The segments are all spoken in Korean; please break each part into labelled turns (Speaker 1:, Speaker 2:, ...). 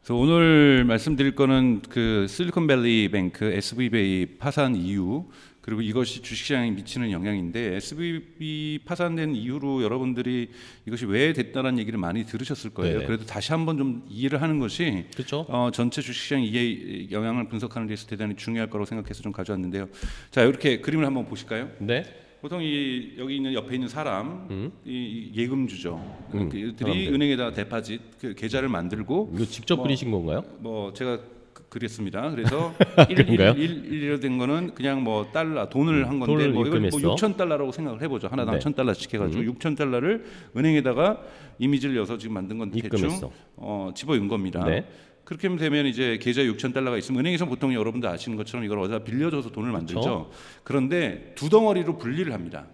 Speaker 1: 그래서 오늘 말씀드릴 거는 그 실리콘밸리 뱅크 SVB 파산 이유 그리고 이것이 주식시장에 미치는 영향인데 SVB 파산된 이후로 여러분들이 이것이 왜 됐다는 얘기를 많이 들으셨을 거예요.
Speaker 2: 네네.
Speaker 1: 그래도 다시 한번 좀 이해를 하는 것이
Speaker 2: 그렇죠.
Speaker 1: 전체 주식시장 이해 영향을 분석하는 데서 대단히 중요할 거라고 생각해서 좀 가져왔는데요. 자, 이렇게 그림을 한번 보실까요?
Speaker 2: 네.
Speaker 1: 보통 여기 있는 옆에 있는 사람 이 예금주죠. 그들이
Speaker 2: 사람들.
Speaker 1: 은행에다 데파짓 그 계좌를 만들고
Speaker 2: 이거 직접 그리신 건가요?
Speaker 1: 뭐 제가 그렸습니다. 그래서
Speaker 2: 그런가요?
Speaker 1: 1로 된 거는 그냥 뭐 달러 돈을 한 건데
Speaker 2: 돈을
Speaker 1: 뭐 이걸 뭐
Speaker 2: 입금했어.
Speaker 1: 6,000달러라고 생각을 해보죠. 하나당
Speaker 2: 네.
Speaker 1: 1,000달러씩 해가지고 6,000달러를 은행에다가 이미지를 넣어서 지금 만든 건 대충
Speaker 2: 입금했어.
Speaker 1: 집어넣은 겁니다.
Speaker 2: 네.
Speaker 1: 그렇게 되면 이제 계좌에 6,000달러가 있으면 은행에서 보통 여러분들 아시는 것처럼 이걸 어디다 빌려줘서 돈을 만들죠. 그런데 두 덩어리로 분리를 합니다.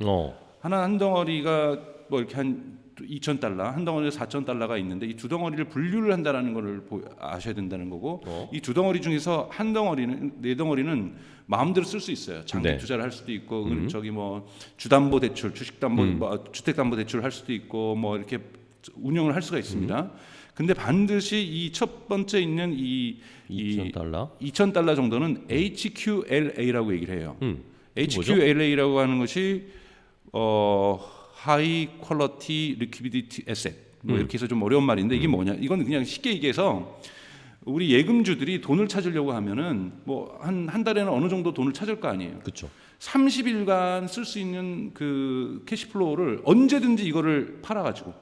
Speaker 1: 한 덩어리가 뭐 이렇게 한 2,000달러, 한 덩어리에 4,000달러가 있는데 이 두 덩어리를 분류를 한다라는 것을 아셔야 된다는 거고 이 두 덩어리 중에서 한 덩어리는 네 덩어리는 마음대로 쓸 수 있어요. 장기
Speaker 2: 네.
Speaker 1: 투자를 할 수도 있고 저기 뭐 주담보 대출, 주식담보, 뭐 주택담보 대출을 할 수도 있고 뭐 이렇게 운영을 할 수가 있습니다. 근데 반드시 이 첫 번째 있는 이
Speaker 2: 2,000달러.
Speaker 1: 2,000달러 정도는 HQLA라고 얘기를 해요. HQLA라고 하는 것이 High Quality Liquidity Asset 뭐 이렇게 해서 좀 어려운 말인데 이게 뭐냐? 이건 그냥 쉽게 얘기해서 우리 예금주들이 돈을 찾으려고 하면은 뭐 한 달에는 어느 정도 돈을 찾을 거 아니에요.
Speaker 2: 그렇죠.
Speaker 1: 30일간 쓸 수 있는 그 캐시플로우를 언제든지 이거를 팔아가지고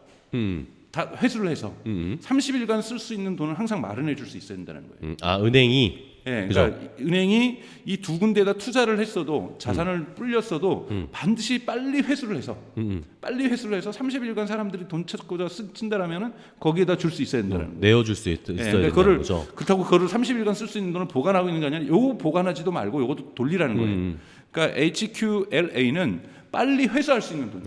Speaker 1: 다 회수를 해서 30일간 쓸 수 있는 돈을 항상 마련해 줄 수 있어야 된다는 거예요.
Speaker 2: 은행이.
Speaker 1: 예,
Speaker 2: 그죠?
Speaker 1: 그러니까 은행이 이 두 군데에다 투자를 했어도 자산을 불렸어도 반드시 빨리 회수를 해서 30일간 사람들이 돈 찾고자 쓴다라면은 거기에다 줄 수 있어야 된다는 거예요.
Speaker 2: 내어줄 수 있어야
Speaker 1: 그러니까
Speaker 2: 된다는 거죠.
Speaker 1: 그렇다고 그거를 30일간 쓸 수 있는 돈을 보관하고 있는 게 아니라 요거 보관하지도 말고 요것도 돌리라는 거예요. 그러니까 HQLA는 빨리 회수할 수 있는 돈.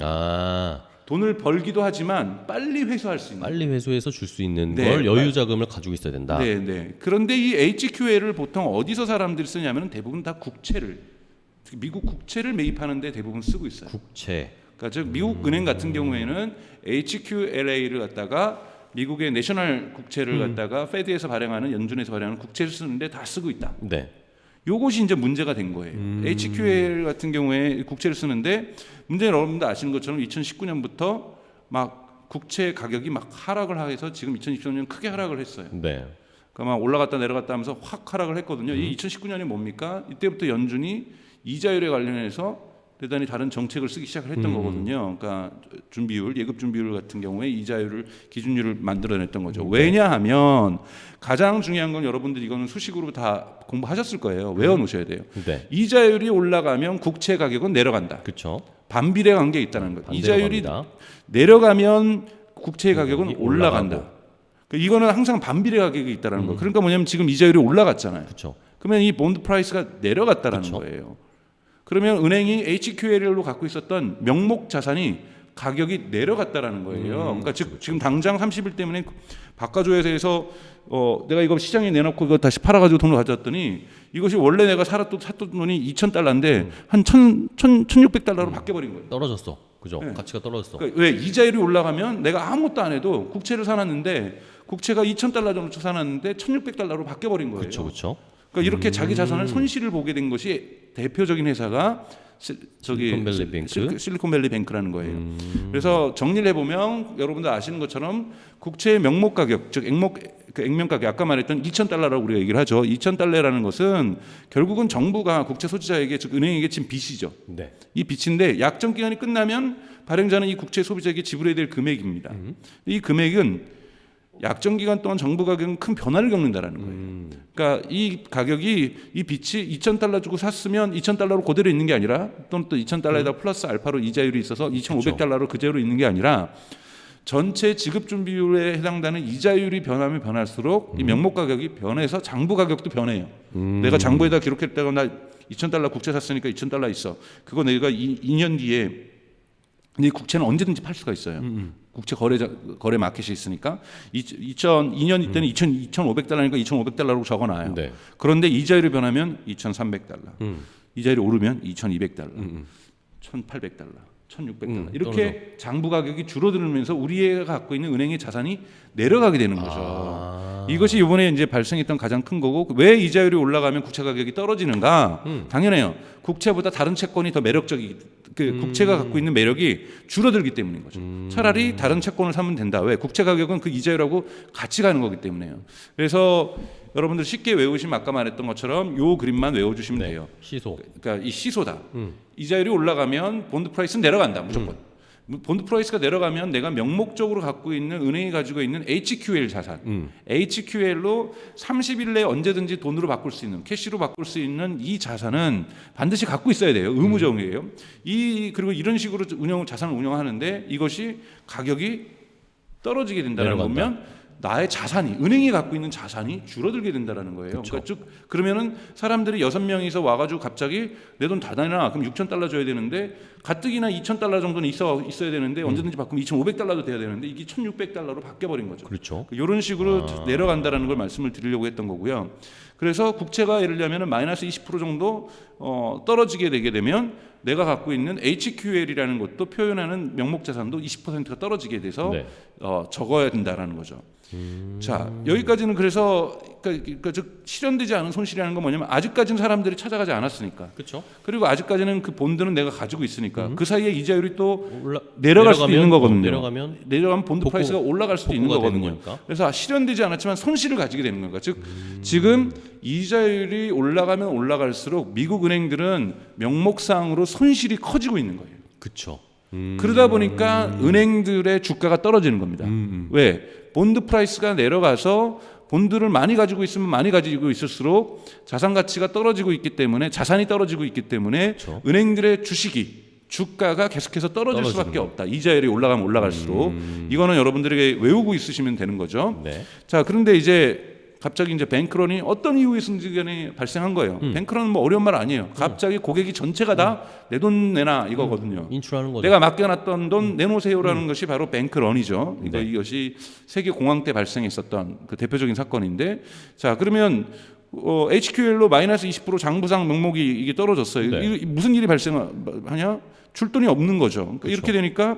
Speaker 1: 돈을 벌기도 하지만 빨리 회수할 수 있는.
Speaker 2: 빨리 회수해서 줄 수 있는
Speaker 1: 네,
Speaker 2: 걸 여유 자금을 가지고 있어야 된다.
Speaker 1: 네, 네. 그런데 이 HQL을 보통 어디서 사람들이 쓰냐면 대부분 다 국채를 미국 국채를 매입하는데 대부분 쓰고 있어요.
Speaker 2: 국채.
Speaker 1: 그러니까 즉 미국 은행 같은 경우에는 HQLA를 갖다가 미국의 내셔널 국채를 갖다가 페드에서 발행하는 연준에서 발행하는 국채를 쓰는데 다 쓰고 있다.
Speaker 2: 네.
Speaker 1: 요것이 이제 문제가 된 거예요. HQL 같은 경우에 국채를 쓰는데 문제는 여러분들 아시는 것처럼 2019년부터 막 국채 가격이 막 하락을 해서 지금 2020년 크게 하락을 했어요.
Speaker 2: 네.
Speaker 1: 그러니까 막 올라갔다 내려갔다 하면서 확 하락을 했거든요. 이 2019년이 뭡니까? 이때부터 연준이 이자율에 관련해서 대단히 다른 정책을 쓰기 시작을 했던 거거든요. 그러니까 준비율, 예급 준비율 같은 경우에 이자율을 기준율을 만들어냈던 거죠. 왜냐하면 가장 중요한 건 여러분들 이거는 수식으로 다 공부하셨을 거예요. 외워놓으셔야 돼요.
Speaker 2: 네.
Speaker 1: 이자율이 올라가면 국채 가격은 내려간다.
Speaker 2: 그렇죠.
Speaker 1: 반비례 관계 있다는 거예요.
Speaker 2: 반대로
Speaker 1: 이자율이
Speaker 2: 갑니다.
Speaker 1: 내려가면 국채 가격은 올라간다.
Speaker 2: 올라가고.
Speaker 1: 그러니까 이거는 항상 반비례 가격이 있다는 거예요. 그러니까 뭐냐면 지금 이자율이 올라갔잖아요.
Speaker 2: 그렇죠.
Speaker 1: 그러면 이 본드 프라이스가 내려갔다라는
Speaker 2: 그쵸.
Speaker 1: 거예요. 그러면 은행이 HQL로 갖고 있었던 명목 자산이 가격이 내려갔다라는 거예요. 그러니까 즉 지금 당장 30일 때문에 바꿔줘야 해서 내가 이거 시장에 내놓고 이거 다시 팔아가지고 돈을 가져왔더니 이것이 원래 내가 샀던 돈이 2,000달러인데 한 1,600달러로 바뀌어버린 거예요.
Speaker 2: 떨어졌어. 그죠?
Speaker 1: 네.
Speaker 2: 가치가 떨어졌어.
Speaker 1: 그러니까 왜 이자율이 올라가면 내가 아무것도 안 해도 국채를 사놨는데 국채가 2,000달러 정도 사놨는데 1,600달러로 바뀌어버린 거예요.
Speaker 2: 그렇죠.
Speaker 1: 그러니까 이렇게 자기 자산을 손실을 보게 된 것이 대표적인 회사가
Speaker 2: 실리콘밸리 뱅크?
Speaker 1: 실리콘밸리 뱅크라는 거예요. 그래서 정리를 해보면 여러분들 아시는 것처럼 국채의 명목 가격, 즉 액면 가격, 아까 말했던 2,000달러라고 우리가 얘기를 하죠. 2,000달러라는 것은 결국은 정부가 국채 소지자에게, 즉 은행에게 진 빚이죠.
Speaker 2: 네.
Speaker 1: 이 빚인데 약정 기간이 끝나면 발행자는 이 국채 소비자에게 지불해야 될 금액입니다. 이 금액은 약정 기간 동안 정부 가격은 큰 변화를 겪는다라는 거예요. 그러니까 이 가격이 이 빚이 2,000달러 주고 샀으면 2,000달러로 그대로 있는 게 아니라 또는 또 2,000달러에다 플러스 알파로 이자율이 있어서 2,500달러로 그대로 있는 게 아니라 전체 지급 준비율에 해당되는 이자율이 변하면 변할수록 이 명목 가격이 변해서 장부 가격도 변해요. 내가 장부에다 기록했다가 나 2,000달러 국채 샀으니까 2,000달러 있어. 그거 내가 2년 뒤에 이 국채는 언제든지 팔 수가 있어요. 국채 거래 마켓이 있으니까 2002년 때는 2,500달러니까 2,500달러로 적어놔요.
Speaker 2: 네.
Speaker 1: 그런데 이자율이 변하면 2,300달러, 이자율이 오르면 2,200달러, 1,800달러, 1,600달러 이렇게 장부 가격이 줄어들면서 우리가 갖고 있는 은행의 자산이 내려가게 되는 거죠. 이것이 이번에 이제 발생했던 가장 큰 거고 왜 이자율이 올라가면 국채 가격이 떨어지는가? 당연해요. 국채보다 다른 채권이 더 매력적이 국채가 갖고 있는 매력이 줄어들기 때문인 거죠. 차라리 다른 채권을 사면 된다. 왜? 국채 가격은 그 이자율하고 같이 가는 거기 때문에요. 그래서 여러분들 쉽게 외우시면 아까 말했던 것처럼 요 그림만 외워주시면 돼요.
Speaker 2: 시소.
Speaker 1: 그러니까 이 시소다. 이자율이 올라가면 본드 프라이스는 내려간다. 무조건. 본드 프라이스가 내려가면 내가 명목적으로 갖고 있는 은행이 가지고 있는 HQL 자산, HQL로 30일 내에 언제든지 돈으로 바꿀 수 있는 캐시로 바꿀 수 있는 이 자산은 반드시 갖고 있어야 돼요. 의무적이에요. 그리고 이런 식으로 자산을 운영하는데 이것이 가격이 떨어지게 된다는 거면 나의 자산이 은행이 갖고 있는 자산이 줄어들게 된다는 거예요.
Speaker 2: 그쵸.
Speaker 1: 그러니까 즉 그러면은 사람들이 6명이서 와가지고 갑자기 내 돈 다 내놔. 그럼 $6,000 줘야 되는데 가뜩이나 $2,000 정도는 있어야 되는데 언제든지 바꾸면 $2,500도 돼야 되는데 이게 $1,600로 바뀌어버린 거죠.
Speaker 2: 그렇죠.
Speaker 1: 이런 식으로 내려간다라는 걸 말씀을 드리려고 했던 거고요. 그래서 국채가 예를 들면 마이너스 20% 정도 떨어지게 되게 되면 내가 갖고 있는 HQL이라는 것도 표현하는 명목 자산도 20%가 떨어지게 돼서
Speaker 2: 네.
Speaker 1: 적어야 된다라는 거죠. 자, 여기까지는 그래서 그러니까 즉 실현되지 않은 손실이라는 건 뭐냐면 아직까지는 사람들이 찾아가지 않았으니까.
Speaker 2: 그렇죠.
Speaker 1: 그리고 아직까지는 그 본드는 내가 가지고 있으니까 그 사이에 이자율이 또 내려갈
Speaker 2: 내려가면,
Speaker 1: 수도 있는 거거든요.
Speaker 2: 내려가면
Speaker 1: 본드 프라이스가 올라갈 수도 있는 거거든요. 그래서 실현되지 않았지만 손실을 가지게 되는 거니까 즉 지금 이자율이 올라가면 올라갈수록 미국 은행들은 명목상으로 손실이 커지고 있는 거예요.
Speaker 2: 그렇죠.
Speaker 1: 그러다 보니까 은행들의 주가가 떨어지는 겁니다. 왜? 본드 프라이스가 내려가서 본드를 많이 가지고 있으면 많이 가지고 있을수록 자산 가치가 떨어지고 있기 때문에 자산이 떨어지고 있기 때문에
Speaker 2: 그렇죠.
Speaker 1: 은행들의 주가가 계속해서 떨어질 수밖에 없다. 이자율이 올라가면 올라갈수록 이거는 여러분들에게 외우고 있으시면 되는 거죠.
Speaker 2: 네.
Speaker 1: 자, 그런데 이제 갑자기 이제 뱅크런이 어떤 이유에서든지 발생한 거예요. 뱅크런은 뭐 어려운 말 아니에요. 갑자기 고객이 전체가 다 내 돈 내놔 이거거든요.
Speaker 2: 인출하는 거죠.
Speaker 1: 내가 맡겨놨던 돈 내놓으세요라는 것이 바로 뱅크런이죠. 이것이 세계 공황 때 발생했었던 그 대표적인 사건인데, 자 그러면 HQL로 마이너스 20% 장부상 명목이 이게 떨어졌어요.
Speaker 2: 네.
Speaker 1: 무슨 일이 발생하냐? 출돈이 없는 거죠. 그러니까 이렇게 되니까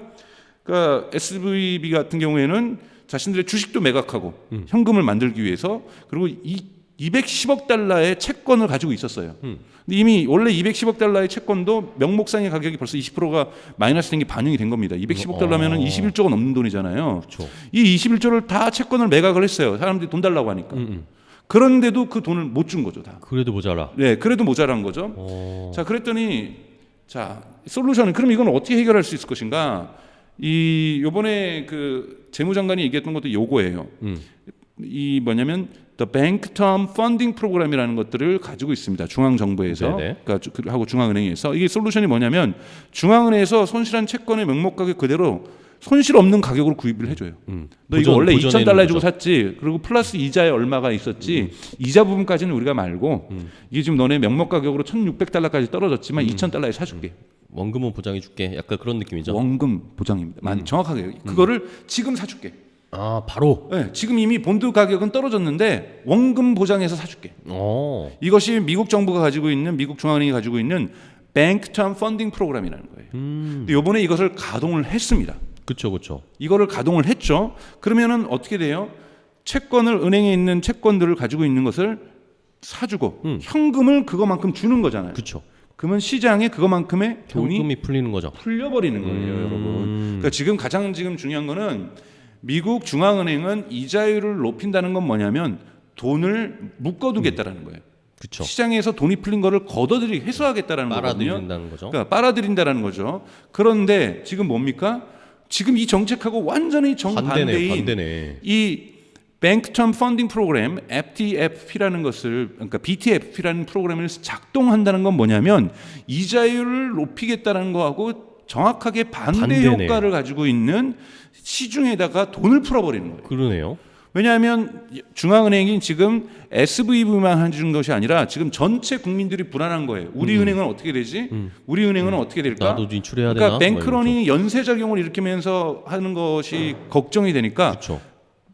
Speaker 1: 그러니까 SVB 같은 경우에는 자신들의 주식도 매각하고 현금을 만들기 위해서 그리고 210억 달러의 채권을 가지고 있었어요. 근데 이미 원래 210억 달러의 채권도 명목상의 가격이 벌써 20%가 마이너스 된 게 반영이 된 겁니다. 210억 달러면은 21조가 넘는 돈이잖아요.
Speaker 2: 그렇죠.
Speaker 1: 이 21조를 다 채권을 매각을 했어요. 사람들이 돈 달라고 하니까. 그런데도 그 돈을 못 준 거죠, 다.
Speaker 2: 그래도 모자라.
Speaker 1: 네, 그래도 모자란 거죠. 자, 그랬더니 자, 솔루션은 그럼 이건 어떻게 해결할 수 있을 것인가? 요번에 그 재무장관이 얘기했던 것도 요거예요. 이 뭐냐면 The Bank Term Funding Program이라는 것들을 가지고 있습니다. 중앙정부에서 그러니까 하고 중앙은행에서 이게 솔루션이 뭐냐면 중앙은행에서 손실한 채권의 명목 가격 그대로 손실 없는 가격으로 구입을 해줘요. 너 이거 원래 $2,000 주고 샀지. 그리고 플러스 이자에 얼마가 있었지. 이자 부분까지는 우리가 말고 이게 지금 너네 명목 가격으로 $1,600까지 떨어졌지만 $2,000에 사줄게.
Speaker 2: 원금은 보장해 줄게. 약간 그런 느낌이죠.
Speaker 1: 원금 보장입니다. 정확하게 그거를 지금 사줄게.
Speaker 2: 아 바로.
Speaker 1: 네, 지금 이미 본드 가격은 떨어졌는데 원금 보장해서 사줄게. 이것이 미국 정부가 가지고 있는 미국 중앙은행이 가지고 있는 Bank Term Funding 프로그램이라는 거예요. 근데 이번에 이것을 가동을 했습니다.
Speaker 2: 그렇죠.
Speaker 1: 이거를 가동을 했죠. 그러면은 어떻게 돼요? 채권을 은행에 있는 채권들을 가지고 있는 것을 사주고 현금을 그거만큼 주는 거잖아요.
Speaker 2: 그렇죠.
Speaker 1: 그러면 시장에 그거만큼의 돈이
Speaker 2: 현금이 풀리는 거죠.
Speaker 1: 풀려버리는 거예요, 여러분. 그러니까 지금 가장 중요한 거는 미국 중앙은행은 이자율을 높인다는 건 뭐냐면 돈을 묶어두겠다라는 거예요.
Speaker 2: 그렇죠.
Speaker 1: 시장에서 돈이 풀린 거를 회수하겠다라는 거거든요.
Speaker 2: 빨아들인다는 거죠.
Speaker 1: 그러니까 빨아들인다라는 거죠. 그런데 지금 뭡니까? 지금 이 정책하고 완전히 정반대인
Speaker 2: 반대네.
Speaker 1: 이 Bank Term Funding Program (FTFP라는 것을 그러니까 BTFP라는 프로그램을 작동한다는 건 뭐냐면 이자율을 높이겠다는 거하고 정확하게 반대 효과를 가지고 있는 시중에다가 돈을 풀어버리는 거예요.
Speaker 2: 그러네요.
Speaker 1: 왜냐하면 중앙은행이 지금 SVB만 해준 것이 아니라 지금 전체 국민들이 불안한 거예요. 우리 은행은 어떻게 되지? 우리 은행은 어떻게 될까?
Speaker 2: 나도 인출해야
Speaker 1: 그러니까
Speaker 2: 되나?
Speaker 1: 뱅크런이 연쇄작용을 일으키면서 하는 것이 걱정이 되니까
Speaker 2: 그렇죠.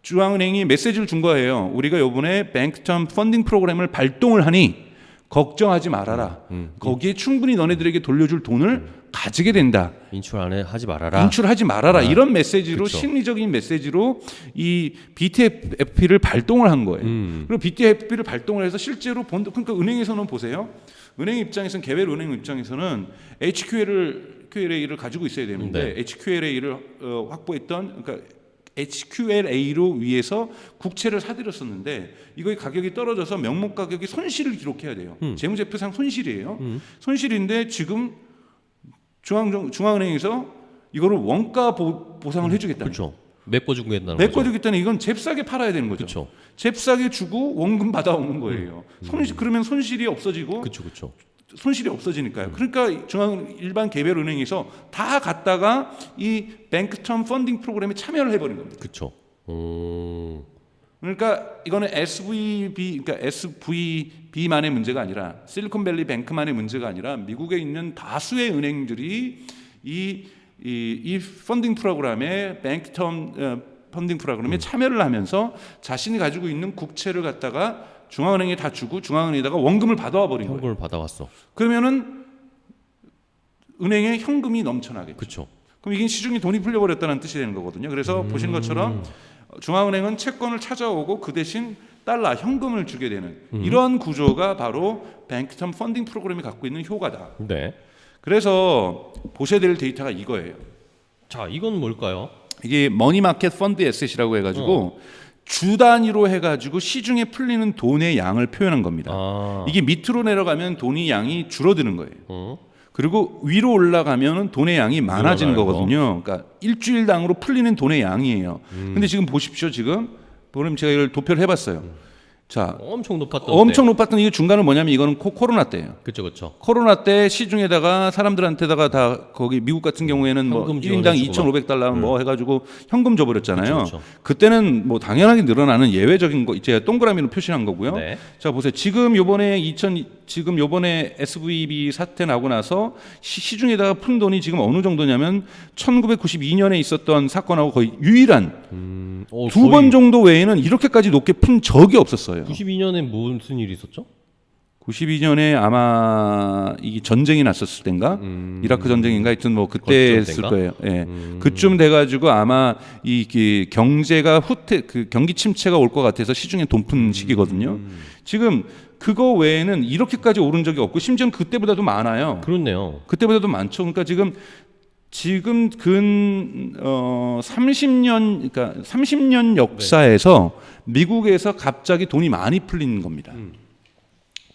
Speaker 1: 중앙은행이 메시지를 준 거예요. 우리가 이번에 뱅크텀 펀딩 프로그램을 발동을 하니 걱정하지 말아라. 거기에 충분히 너네들에게 돌려줄 돈을 가지게 된다.
Speaker 2: 인출 안 해 하지 말아라.
Speaker 1: 인출하지 말아라. 이런 메시지로
Speaker 2: 그쵸.
Speaker 1: 심리적인 메시지로 이 BTFP를 발동을 한 거예요. 그리고 BTFP를 발동을 해서 실제로 그러니까 은행에서는 보세요. 은행 입장에서는 개별 은행 입장에서는 HQLA를 가지고 있어야 되는데
Speaker 2: 네.
Speaker 1: HQLA를 확보했던 그러니까 HQLA로 위해서 국채를 사들였었는데 이거의 가격이 떨어져서 명목 가격이 손실을 기록해야 돼요. 재무제표상 손실이에요. 손실인데 지금 중앙은행에서 이거를 원가 보상을 해주겠다는 거죠.
Speaker 2: 그렇죠. 메꿔주겠다는 거죠.
Speaker 1: 메꿔주겠다는 이건 잽싸게 팔아야 되는 거죠.
Speaker 2: 그렇죠.
Speaker 1: 잽싸게 주고 원금 받아오는 거예요. 그러면 손실이 없어지고
Speaker 2: 그렇죠.
Speaker 1: 손실이 없어지니까요. 그러니까 일반 개별 은행에서 다 갖다가 이 뱅크텀 펀딩 프로그램에 참여를 해버린 겁니다.
Speaker 2: 그렇죠.
Speaker 1: 그러니까 이거는 그러니까 SVB만의 문제가 아니라 실리콘밸리 뱅크만의 문제가 아니라 미국에 있는 다수의 은행들이 이 펀딩 프로그램에 뱅크텀 펀딩 프로그램에 참여를 하면서 자신이 가지고 있는 국채를 갖다가 중앙은행에 다 주고 중앙은행에다가 원금을 받아와 버린 거예요.
Speaker 2: 현금을 받아왔어.
Speaker 1: 그러면은 은행에 현금이 넘쳐나겠죠.
Speaker 2: 그렇죠.
Speaker 1: 그럼 이게 시중에 돈이 풀려버렸다는 뜻이 되는 거거든요. 그래서 보신 것처럼 중앙은행은 채권을 찾아오고 그 대신 달러 현금을 주게 되는 이런 구조가 바로 뱅크텀 펀딩 프로그램이 갖고 있는 효과다.
Speaker 2: 네.
Speaker 1: 그래서 보셔야 될 데이터가 이거예요.
Speaker 2: 자, 이건 뭘까요?
Speaker 1: 이게 머니마켓 펀드 에셋이라고 해가지고 주 단위로 해가지고 시중에 풀리는 돈의 양을 표현한 겁니다. 이게 밑으로 내려가면 돈이 양이 줄어드는 거예요. 그리고 위로 올라가면 돈의 양이 많아지는 거거든요. 그러니까 일주일당으로 풀리는 돈의 양이에요. 근데 지금 보십시오. 지금 그럼 제가 이걸 도표를 해봤어요. 자,
Speaker 2: 엄청 높았던
Speaker 1: 엄청 높았던 이게 중간은 뭐냐면 이거는 코로나 때예요.
Speaker 2: 그렇죠.
Speaker 1: 코로나 때 시중에다가 사람들한테다가 다 거기 미국 같은 경우에는 뭐
Speaker 2: 현금
Speaker 1: 1인당
Speaker 2: 지원해주고
Speaker 1: 2,500달러 뭐 해가지고 현금 줘버렸잖아요.
Speaker 2: 그쵸.
Speaker 1: 그때는 뭐 당연하게 늘어나는 예외적인 거 제가 동그라미로 표시한 거고요.
Speaker 2: 네.
Speaker 1: 자 보세요. 지금 요번에 SVB 사태 나고 나서 시중에다가 푼 돈이 지금 어느 정도냐면 1992년에 있었던 사건하고 거의 유일한 두 번 정도 외에는 이렇게까지 높게 푼 적이 없었어요.
Speaker 2: 92년에 무슨 일이 있었죠?
Speaker 1: 92년에 아마 이 전쟁이 났었을 땐가 이라크 전쟁인가 하여튼 뭐 그때 했을 거예요. 예. 그쯤 돼가지고 아마 이 경제가 그 경기 침체가 올 것 같아서 시중에 돈 푼 시기거든요. 지금 그거 외에는 이렇게까지 오른 적이 없고 심지어는 그때보다도 많아요.
Speaker 2: 그렇네요.
Speaker 1: 그때보다도 많죠. 그러니까 지금 근 30년 그러니까 30년 역사에서 미국에서 갑자기 돈이 많이 풀리는 겁니다.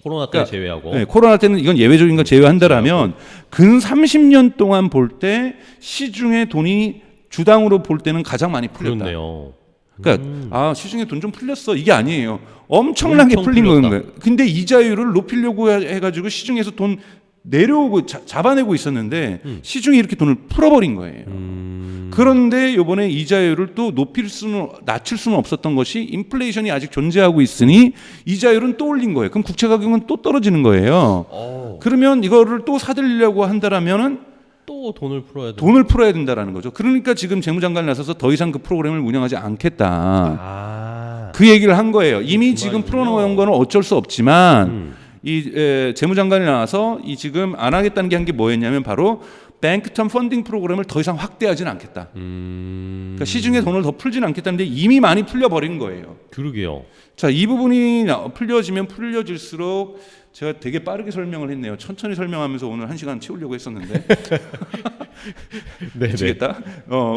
Speaker 2: 코로나 때
Speaker 1: 그러니까,
Speaker 2: 제외하고.
Speaker 1: 네, 코로나 때는 이건 예외적인 거 제외한다라면 근 30년 동안 볼 때 시중에 돈이 주당으로 볼 때는 가장 많이 풀렸다.
Speaker 2: 그렇네요.
Speaker 1: 그러니까 시중에 돈 좀 풀렸어 이게 아니에요. 엄청나게
Speaker 2: 엄청
Speaker 1: 풀린
Speaker 2: 풀렸다.
Speaker 1: 거예요. 근데 이자율을 높이려고 해가지고 시중에서 돈 내려오고 잡아내고 있었는데 시중에 이렇게 돈을 풀어버린 거예요. 그런데 이번에 이자율을 또 낮출 수는 없었던 것이 인플레이션이 아직 존재하고 있으니 이자율은 또 올린 거예요. 그럼 국채 가격은 또 떨어지는 거예요. 그러면 이거를 또 사들이려고 한다라면은
Speaker 2: 또 돈을
Speaker 1: 풀어야 된다라는 거죠. 그러니까 지금 재무장관이 나서서 더 이상 그 프로그램을 운영하지 않겠다. 그 얘기를 한 거예요. 이미 지금 풀어놓은 거는 어쩔 수 없지만 재무장관이 나와서 지금 안 하겠다는 게 한 게 뭐였냐면 바로 뱅크텀 펀딩 프로그램을 더 이상 확대하지는 않겠다. 그러니까 시중에 돈을 더 풀지는 않겠다는데 이미 많이 풀려버린 거예요.
Speaker 2: 그러게요.
Speaker 1: 자, 이 부분이 풀려질수록 제가 되게 빠르게 설명을 했네요. 천천히 설명하면서 오늘 1시간 채우려고 했었는데 미치겠다.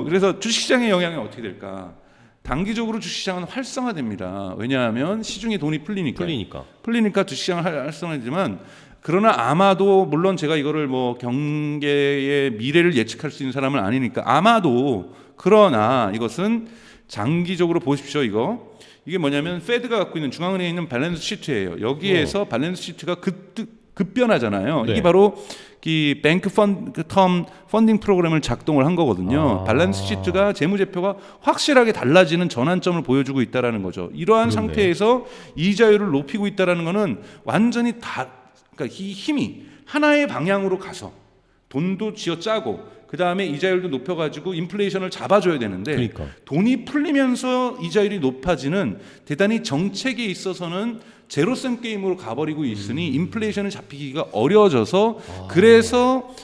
Speaker 1: 그래서 주식시장의 영향이 어떻게 될까? 단기적으로 주식시장은 활성화됩니다. 왜냐하면 시중에 돈이 풀리니까 주식시장은 활성화되지만 그러나 아마도 물론 제가 이거를 뭐 경제의 미래를 예측할 수 있는 사람은 아니니까 아마도 그러나 이것은 장기적으로 보십시오. 이게 뭐냐면 페드가 갖고 있는 중앙은행에 있는 밸런스 시트예요. 여기에서 밸런스 시트가 급변하잖아요.
Speaker 2: 네.
Speaker 1: 이게 바로 이 뱅크 텀 펀딩 프로그램을 작동을 한 거거든요. 밸런스 시트가 재무제표가 확실하게 달라지는 전환점을 보여주고 있다라는 거죠. 이러한 상태에서 이자율을 높이고 있다라는 거는 완전히 그러니까 이 힘이 하나의 방향으로 가서 돈도 쥐어짜고 그 다음에 이자율도 높여가지고 인플레이션을 잡아줘야 되는데
Speaker 2: 그러니까.
Speaker 1: 돈이 풀리면서 이자율이 높아지는 대단히 정책에 있어서는 제로섬 게임으로 가버리고 있으니 인플레이션을 잡히기가 어려워져서 그래서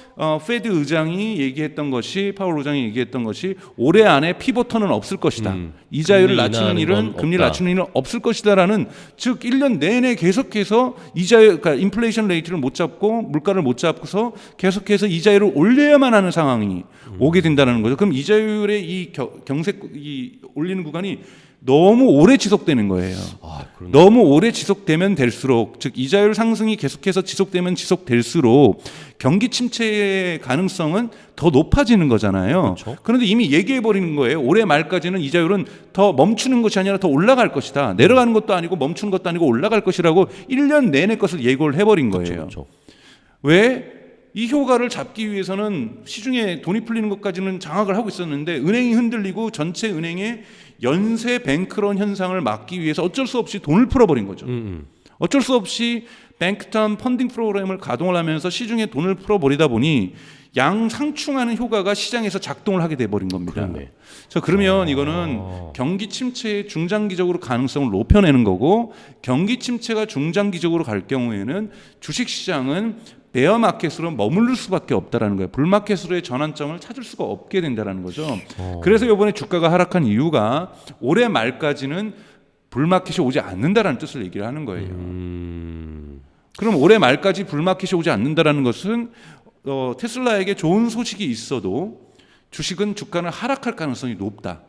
Speaker 1: 페드 의장이 얘기했던 것이 파월 의장이 얘기했던 것이 올해 안에 피보턴은 없을 것이다. 이자율을
Speaker 2: 금리
Speaker 1: 낮추는
Speaker 2: 인하하는
Speaker 1: 일은
Speaker 2: 건
Speaker 1: 금리를
Speaker 2: 없다.
Speaker 1: 낮추는 일은 없을 것이다라는 즉 1년 내내 계속해서 이자율 그러니까 인플레이션 레이트를 못 잡고 물가를 못 잡고서 계속해서 이자율을 올려야만 하는 상황이 오게 된다는 거죠. 그럼 이자율의 이 경색 이 올리는 구간이 너무 오래 지속되는 거예요.
Speaker 2: 아, 그러네.
Speaker 1: 너무 오래 지속되면 될수록 즉 이자율 상승이 계속해서 지속되면 지속될수록 경기 침체의 가능성은 더 높아지는 거잖아요.
Speaker 2: 그렇죠.
Speaker 1: 그런데 이미 얘기해 버리는 거예요. 올해 말까지는 이자율은 더 멈추는 것이 아니라 더 올라갈 것이다. 내려가는 것도 아니고 멈추는 것도 아니고 올라갈 것이라고 1년 내내 것을 예고를 해버린 거예요.
Speaker 2: 그렇죠.
Speaker 1: 왜? 이 효과를 잡기 위해서는 시중에 돈이 풀리는 것까지는 장악을 하고 있었는데 은행이 흔들리고 전체 은행의 연쇄 뱅크런 현상을 막기 위해서 어쩔 수 없이 돈을 풀어버린 거죠. 어쩔 수 없이 뱅크텀 펀딩 프로그램을 가동을 하면서 시중에 돈을 풀어버리다 보니 양상충하는 효과가 시장에서 작동을 하게 돼버린 겁니다.
Speaker 2: 그러네.
Speaker 1: 그래서 그러면 이거는 경기 침체의 중장기적으로 가능성을 높여내는 거고 경기 침체가 중장기적으로 갈 경우에는 주식시장은 베어 마켓으로 머무를 수밖에 없다라는 거예요. 불 마켓으로의 전환점을 찾을 수가 없게 된다라는 거죠. 그래서 이번에 주가가 하락한 이유가 올해 말까지는 불 마켓이 오지 않는다라는 뜻을 얘기를 하는 거예요. 그럼 올해 말까지 불 마켓이 오지 않는다라는 것은 테슬라에게 좋은 소식이 있어도 주식은 주가는 하락할 가능성이 높다.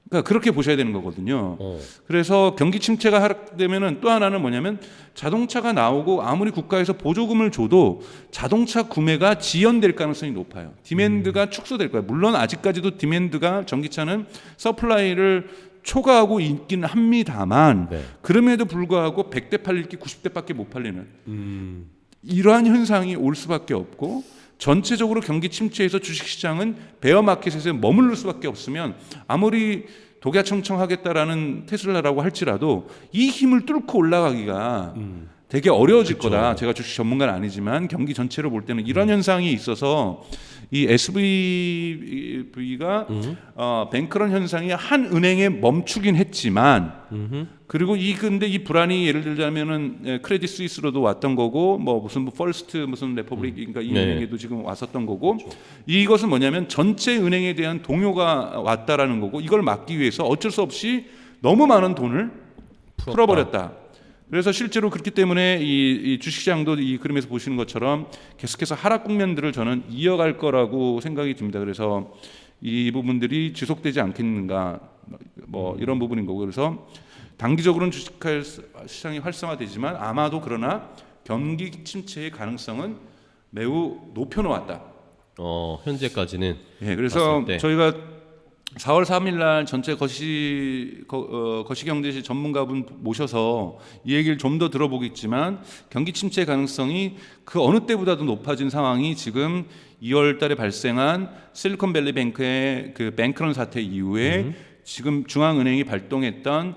Speaker 1: 그러니까 그렇게 보셔야 되는 거거든요. 그래서 경기 침체가 하락되면은 또 하나는 뭐냐면 자동차가 나오고 아무리 국가에서 보조금을 줘도 자동차 구매가 지연될 가능성이 높아요. 디맨드가 축소될 거예요. 물론 아직까지도 디맨드가 전기차는 서플라이를 초과하고 있긴 합니다만
Speaker 2: 네.
Speaker 1: 그럼에도 불구하고 100대 팔릴 게 90대밖에 못 팔리는 이러한 현상이 올 수밖에 없고 전체적으로 경기 침체에서 주식시장은 베어 마켓에서 머무를 수밖에 없으면 아무리 독야청청하겠다라는 테슬라라고 할지라도 이 힘을 뚫고 올라가기가 되게 어려워질
Speaker 2: 그쵸.
Speaker 1: 거다. 제가 주식 전문가는 아니지만 경기 전체로 볼 때는 이런 현상이 있어서 이 SVB가 뱅크런 현상이 한 은행에 멈추긴 했지만 그리고 근데 이 불안이 예를 들자면은 크레딧 스위스로도 왔던 거고 뭐 무슨 퍼스트 무슨 레퍼블릭인가 이
Speaker 2: 네.
Speaker 1: 은행에도 지금 왔었던 거고 이것은 뭐냐면 전체 은행에 대한 동요가 왔다라는 거고 이걸 막기 위해서 어쩔 수 없이 너무 많은 돈을 풀어버렸다. 그래서 실제로 그렇기 때문에 이 주식시장도 이 그림에서 보시는 것처럼 계속해서 하락 국면들을 저는 이어갈 거라고 생각이 듭니다. 그래서 이 부분들이 지속되지 않겠는가 뭐 이런 부분인 거고 그래서 단기적으로는 주식시장이 활성화되지만 아마도 그러나 경기 침체의 가능성은 매우 높여놓았다.
Speaker 2: 현재까지는.
Speaker 1: 예, 그래서
Speaker 2: 봤을 때.
Speaker 1: 저희가 4월 3일 날 전체 거시경제시 전문가분 모셔서 이 얘기를 좀 더 들어보겠지만 경기 침체 가능성이 그 어느 때보다도 높아진 상황이 지금 2월 달에 발생한 실리콘밸리 뱅크의 그 뱅크런 사태 이후에 지금 중앙은행이 발동했던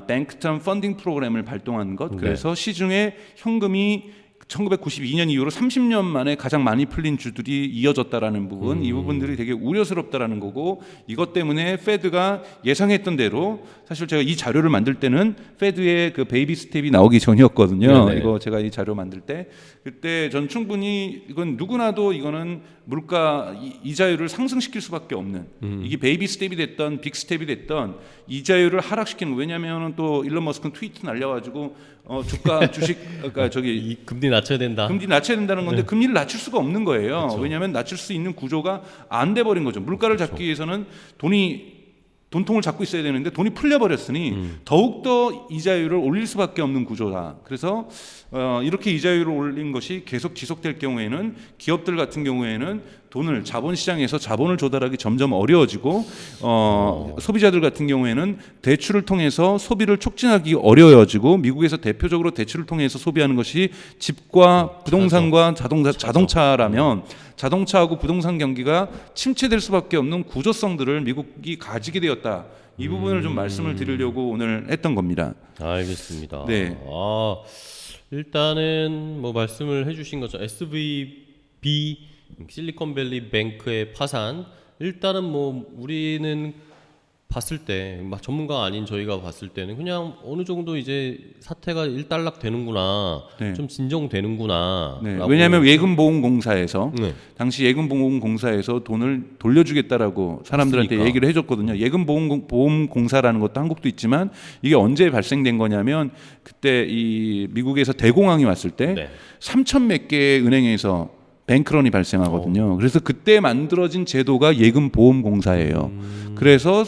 Speaker 1: 뱅크텀 펀딩 프로그램을 발동한 것 그래서 시중에 현금이 1992년 이후로 30년 만에 가장 많이 풀린 주들이 이어졌다라는 부분, 이 부분들이 되게 우려스럽다라는 거고 이것 때문에 페드가 예상했던 대로 사실 제가 이 자료를 만들 때는 페드의 그 베이비 스텝이 나오기 전이었거든요.
Speaker 2: 네네.
Speaker 1: 이거 제가 이 자료 만들 때 그때 전 충분히 이건 누구나도 이거는 물가 이자율을 상승시킬 수밖에 없는 이게 베이비 스텝이 됐던 빅 스텝이 됐던 이자율을 하락시키는 거. 왜냐하면 또 일론 머스크는 트위트 날려가지고 주가 주식 그러니까 저기
Speaker 2: 이 금리 낮춰야 된다.
Speaker 1: 금리 낮춰야 된다는 건데 금리를 낮출 수가 없는 거예요. 왜냐하면 낮출 수 있는 구조가 안 돼 버린 거죠. 물가를 잡기 위해서는 돈통을 잡고 있어야 되는데 돈이 풀려버렸으니 더욱더 이자율을 올릴 수밖에 없는 구조다. 그래서 이렇게 이자율을 올린 것이 계속 지속될 경우에는 기업들 같은 경우에는 돈을 자본시장에서 자본을 조달하기 점점 어려워지고 소비자들 같은 경우에는 대출을 통해서 소비를 촉진하기 어려워지고 미국에서 대표적으로 대출을 통해서 소비하는 것이 집과 부동산과 자동차라면 자동차하고 부동산 경기가 침체될 수밖에 없는 구조성들을 미국이 가지게 되었다. 이 부분을 좀 말씀을 드리려고 오늘 했던 겁니다.
Speaker 2: 알겠습니다.
Speaker 1: 네.
Speaker 2: 일단은 뭐 말씀을 해주신 것처럼 SVB 실리콘밸리 뱅크의 파산 일단은 뭐 우리는 봤을 때 막 전문가 아닌 저희가 봤을 때는 그냥 어느 정도 이제 사태가 일단락 되는구나,
Speaker 1: 네.
Speaker 2: 좀 진정되는구나.
Speaker 1: 네.
Speaker 2: 라고.
Speaker 1: 왜냐하면 예금보험공사에서
Speaker 2: 네.
Speaker 1: 당시 예금보험공사에서 돈을 돌려주겠다라고 사람들한테
Speaker 2: 맞습니까?
Speaker 1: 얘기를 해줬거든요. 예금보험공사라는 것도 한국도 있지만 이게 언제 발생된 거냐면 그때 이 미국에서 대공황이 왔을 때
Speaker 2: 네.
Speaker 1: 3천 몇 개의 은행에서 뱅크런이 발생하거든요. 그래서 그때 만들어진 제도가 예금보험공사예요. 그래서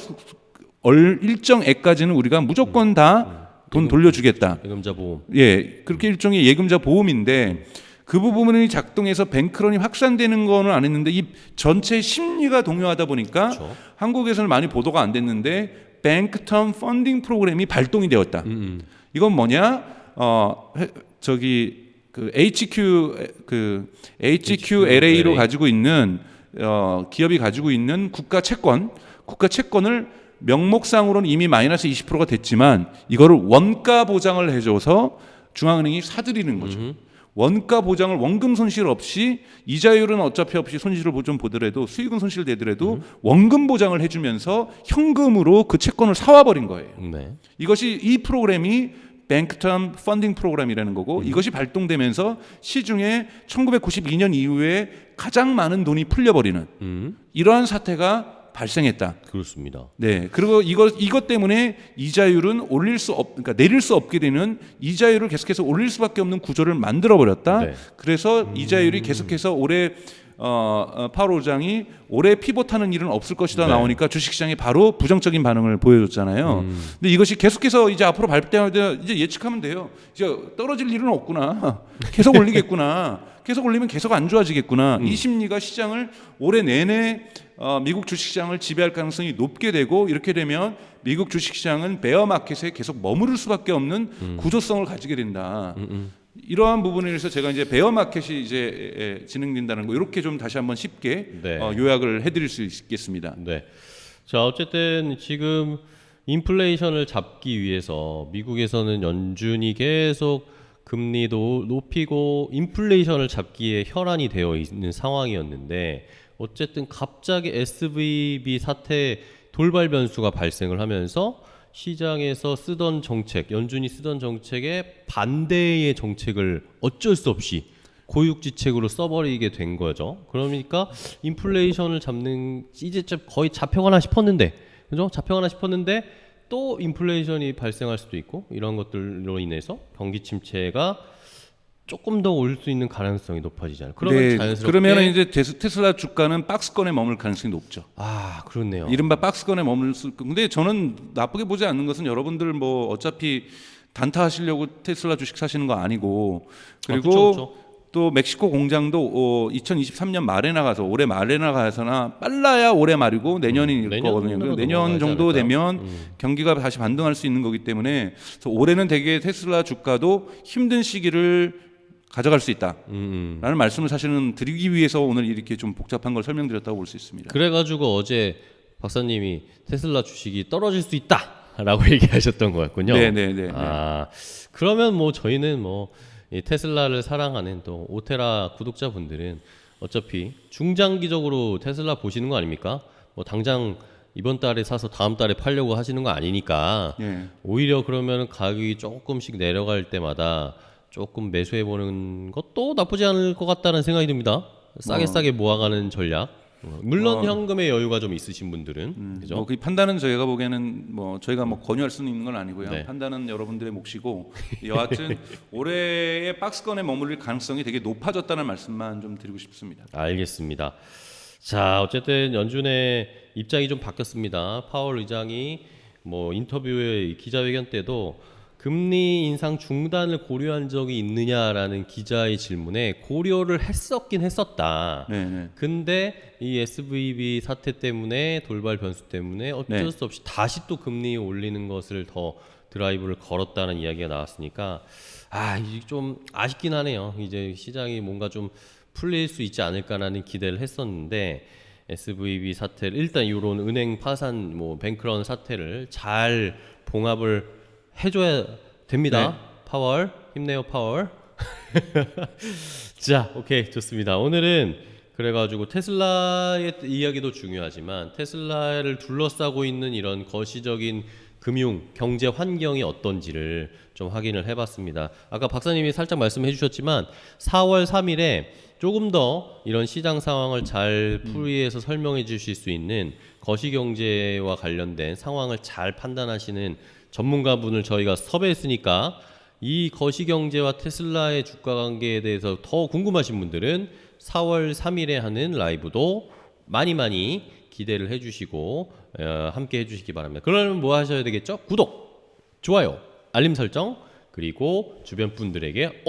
Speaker 1: 일정액까지는 우리가 무조건 다 돈 돌려주겠다.
Speaker 2: 예금자 보험.
Speaker 1: 예, 그렇게 일종의 예금자 보험인데 그 부분이 작동해서 뱅크런이 확산되는 거는 안 했는데 이 전체 심리가 동요하다 보니까
Speaker 2: 그렇죠.
Speaker 1: 한국에서는 많이 보도가 안 됐는데 뱅크텀 펀딩 프로그램이 발동이 되었다. 이건 뭐냐? 그 HQLA로 가지고 있는 기업이 가지고 있는 국가 채권을 명목상으로는 이미 마이너스 20%가 됐지만 이거를 원가 보장을 해줘서 중앙은행이 사들이는 거죠. 원가 보장을 원금 손실 없이 이자율은 어차피 없이 손실을 좀 보더라도 수익은 손실 되더라도 원금 보장을 해주면서 현금으로 그 채권을 사와 버린 거예요.
Speaker 2: 네.
Speaker 1: 이것이 이 프로그램이 뱅크텀 펀딩 프로그램이라는 거고 이것이 발동되면서 시중에 1992년 이후에 가장 많은 돈이 풀려버리는 이러한 사태가 발생했다.
Speaker 2: 그렇습니다.
Speaker 1: 네, 그리고 이것 때문에 이자율은 그러니까 내릴 수 없게 되는 이자율을 계속해서 올릴 수밖에 없는 구조를 만들어 버렸다.
Speaker 2: 네.
Speaker 1: 그래서 이자율이 계속해서 올해 파월 의장이 올해 피봇하는 일은 없을 것이다
Speaker 2: 네.
Speaker 1: 나오니까 주식시장에 바로 부정적인 반응을 보여줬잖아요. 근데 이것이 계속해서 이제 앞으로 발표할 이제 예측하면 돼요. 이제 떨어질 일은 없구나. 계속 올리겠구나. 계속 올리면 계속 안 좋아지겠구나. 이 심리가 시장을 올해 내내 미국 주식시장을 지배할 가능성이 높게 되고 이렇게 되면 미국 주식시장은 베어 마켓에 계속 머무를 수밖에 없는 구조성을 가지게 된다. 이러한 부분에 대해서 제가 이제 베어 마켓이 이제 진행된다는 거 이렇게 좀 다시 한번 쉽게
Speaker 2: 네.
Speaker 1: 요약을 해드릴 수 있겠습니다.
Speaker 2: 네. 자, 어쨌든 지금 인플레이션을 잡기 위해서 미국에서는 연준이 계속 금리도 높이고 인플레이션을 잡기에 혈안이 되어 있는 상황이었는데 어쨌든 갑자기 SVB 사태 돌발 변수가 발생을 하면서 시장에서 쓰던 정책, 연준이 쓰던 정책에 반대의 정책을 어쩔 수 없이 고육지책으로 써버리게 된 거죠. 그러니까 인플레이션을 잡는 이제 거의 잡혀가나 싶었는데, 그죠? 잡혀가나 싶었는데 또 인플레이션이 발생할 수도 있고 이런 것들로 인해서 경기 침체가 조금 더 올 수 있는 가능성이 높아지잖아요. 그러면 자연스럽게
Speaker 1: 그러면 이제 테슬라 주가는 박스권에 머물 가능성이 높죠.
Speaker 2: 아, 그렇네요.
Speaker 1: 이른바 박스권에 머물 수. 근데 저는 나쁘게 보지 않는 것은 여러분들 뭐 어차피 단타 하시려고 테슬라 주식 사시는 거 아니고 그리고
Speaker 2: 그쵸.
Speaker 1: 또 멕시코 공장도 2023년 말에 나가서 올해 말에 나가서나 빨라야 올해 말이고 내년일 거거든요.
Speaker 2: 내년으로
Speaker 1: 내년
Speaker 2: 넘어가지
Speaker 1: 정도
Speaker 2: 않을까요?
Speaker 1: 되면 경기가 다시 반등할 수 있는 거기 때문에 그래서 올해는 되게 테슬라 주가도 힘든 시기를 가져갈 수 있다라는 말씀을 사실은 드리기 위해서 오늘 이렇게 좀 복잡한 걸 설명드렸다고 볼 수 있습니다.
Speaker 2: 그래가지고 어제 박사님이 테슬라 주식이 떨어질 수 있다라고 얘기하셨던 거였군요.
Speaker 1: 네네네.
Speaker 2: 아, 그러면 뭐 저희는 뭐 이 테슬라를 사랑하는 또 오테라 구독자분들은 어차피 중장기적으로 테슬라 보시는 거 아닙니까? 뭐 당장 이번 달에 사서 다음 달에 팔려고 하시는 거 아니니까
Speaker 1: 예.
Speaker 2: 오히려 그러면 가격이 조금씩 내려갈 때마다 조금 매수해 보는 것도 나쁘지 않을 것 같다는 생각이 듭니다. 싸게 모아가는 전략. 물론 현금의 여유가 좀 있으신 분들은 그죠?
Speaker 1: 뭐 그 판단은 저희가 보기에는 뭐 저희가 뭐 권유할 수는 있는 건 아니고요.
Speaker 2: 네.
Speaker 1: 판단은 여러분들의 몫이고 여하튼 올해의 박스권에 머무를 가능성이 되게 높아졌다는 말씀만 좀 드리고 싶습니다.
Speaker 2: 알겠습니다. 자, 어쨌든 연준의 입장이 좀 바뀌었습니다. 파월 의장이 뭐 인터뷰의 기자회견 때도 금리 인상 중단을 고려한 적이 있느냐라는 기자의 질문에 고려를 했었긴 했었다.
Speaker 1: 네.
Speaker 2: 근데 이 SVB 사태 때문에 돌발 변수 때문에 어쩔
Speaker 1: 네.
Speaker 2: 수 없이 다시 또 금리 올리는 것을 더 드라이브를 걸었다는 이야기가 나왔으니까 이게 좀 아쉽긴 하네요. 이제 시장이 뭔가 좀 풀릴 수 있지 않을까라는 기대를 했었는데 SVB 사태를 일단 이런 은행 파산 뭐 뱅크런 사태를 잘 봉합을 해줘야 됩니다.
Speaker 1: 네.
Speaker 2: 파월 힘내요 파월. 자, 오케이 좋습니다. 오늘은 그래가지고 테슬라의 이야기도 중요하지만 테슬라를 둘러싸고 있는 이런 거시적인 금융, 경제 환경이 어떤지를 좀 확인을 해봤습니다. 아까 박사님이 살짝 말씀해 주셨지만 4월 3일에 조금 더 이런 시장 상황을 잘 풀이해서 설명해 주실 수 있는 거시경제와 관련된 상황을 잘 판단하시는 전문가분을 저희가 섭외했으니까 이 거시경제와 테슬라의 주가 관계에 대해서 더 궁금하신 분들은 4월 3일에 하는 라이브도 많이 기대를 해주시고 함께 해주시기 바랍니다. 그러면 뭐 하셔야 되겠죠? 구독, 좋아요, 알림 설정, 그리고 주변 분들에게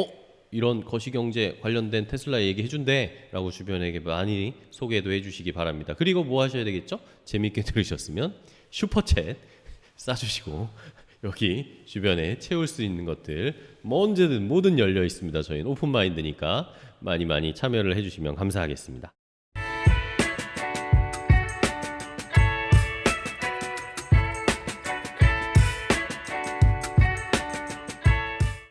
Speaker 2: 이런 거시경제 관련된 테슬라 얘기 해준대 라고 주변에게 많이 소개도 해주시기 바랍니다. 그리고 뭐 하셔야 되겠죠? 재밌게 들으셨으면 슈퍼챗 싸주시고 여기 주변에 채울 수 있는 것들 뭐 언제든 뭐든 열려 있습니다. 저희는 오픈마인드니까 많이 참여를 해주시면 감사하겠습니다.